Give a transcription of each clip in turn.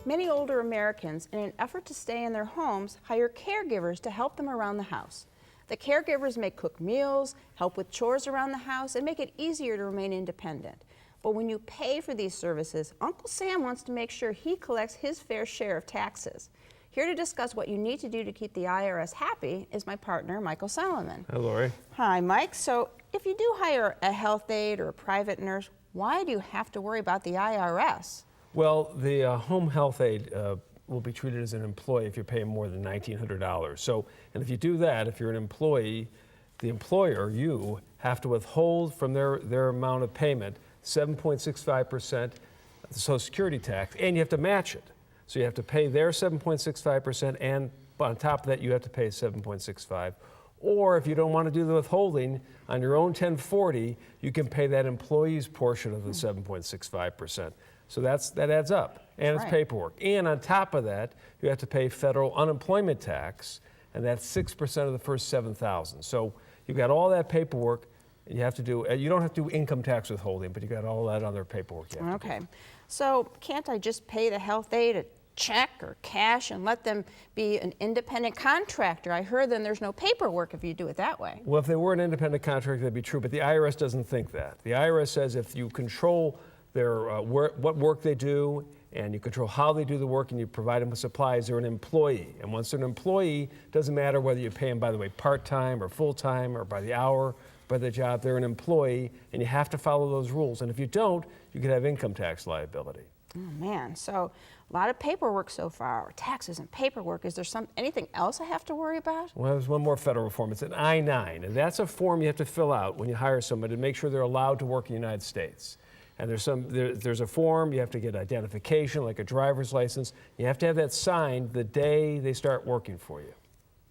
Many older Americans, in an effort to stay in their homes, hire caregivers to help them around the house. The caregivers may cook meals, help with chores around the house, and make it easier to remain independent. But when you pay for these services, Uncle Sam wants to make sure he collects his fair share of taxes. Here to discuss what you need to do to keep the IRS happy is my partner, Michael Solomon. Hi, Lori. Hi, Mike. So if you do hire a health aide or a private nurse, why do you have to worry about the IRS? Well, the home health aide will be treated as an employee if you're paying more than $1,900. So, and if you do that, if you're an employee, the employer, you, have to withhold from their amount of payment 7.65% of the Social Security tax, and you have to match it. So you have to pay their 7.65%, and on top of that, you have to pay 7.65. Or if you don't want to do the withholding on your own 1040, you can pay that employee's portion of the 7.65%. So that adds up, and it's paperwork. And on top of that, you have to pay federal unemployment tax, and that's 6% of the first $7,000. So you've got all that paperwork. You have to do. You don't have to do income tax withholding, but you got all that other paperwork. You have to do. So can't I just pay the health aide a check or cash and let them be an independent contractor? I heard then there's no paperwork if you do it that way. Well, if they were an independent contractor, that'd be true, but the IRS doesn't think that. The IRS says if you control their what work they do, and you control how they do the work, and you provide them with supplies, they're an employee. And once they're an employee, doesn't matter whether you pay them, by the way, part-time or full-time or by the hour, by the job, they're an employee, and you have to follow those rules. And if you don't, you could have income tax liability. Oh man, so a lot of paperwork so far, taxes and paperwork. Is there anything else I have to worry about? Well, there's one more federal form. It's an I-9, and that's a form you have to fill out when you hire somebody to make sure they're allowed to work in the United States. And there's a form, you have to get identification, like a driver's license. You have to have that signed the day they start working for you.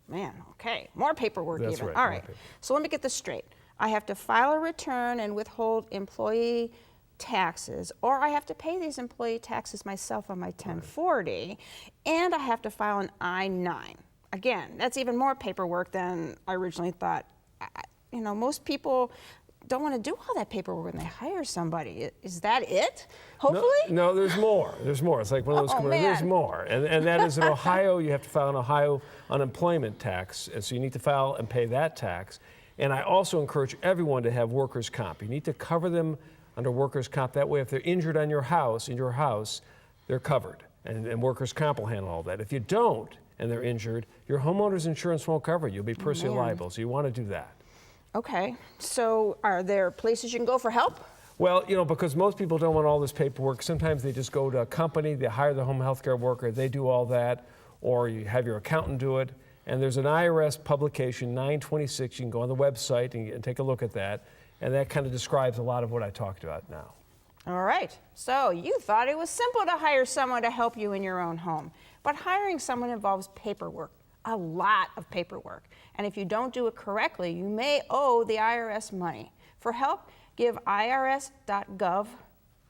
Man, okay, more paperwork. That's even. Right, all right, so let me get this straight. I have to file a return and withhold employee taxes, or I have to pay these employee taxes myself on my 1040, and I have to file an I-9. Again, that's even more paperwork than I originally thought. You know, most people don't want to do all that paperwork when they hire somebody. Is that it? Hopefully? No, there's more. There's more. It's like one of those commercials. There's more. And that is in Ohio, you have to file an Ohio unemployment tax. And so you need to file and pay that tax. And I also encourage everyone to have workers' comp. You need to cover them under workers' comp. That way, if they're injured on your house, they're covered. And workers' comp will handle all that. If you don't, and they're injured, your homeowner's insurance won't cover you. You'll be personally liable. So you want to do that. Okay, so are there places you can go for help? Well, you know, because most people don't want all this paperwork, sometimes they just go to a company, they hire the home health care worker, they do all that, or you have your accountant do it. And there's an IRS publication, 926, you can go on the website and take a look at that, and that kind of describes a lot of what I talked about now. All right, so you thought it was simple to hire someone to help you in your own home, but hiring someone involves paperwork. A lot of paperwork. And if you don't do it correctly, you may owe the IRS money. For help, give irs.gov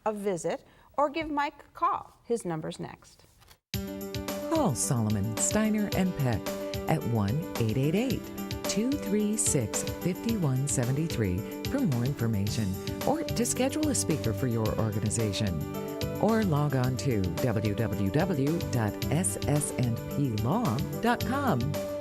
a visit or give Mike a call. His number's next. Call Solomon, Steiner, and Peck at 1-888-236-5173 for more information or to schedule a speaker for your organization. Or log on to www.ssnplaw.com.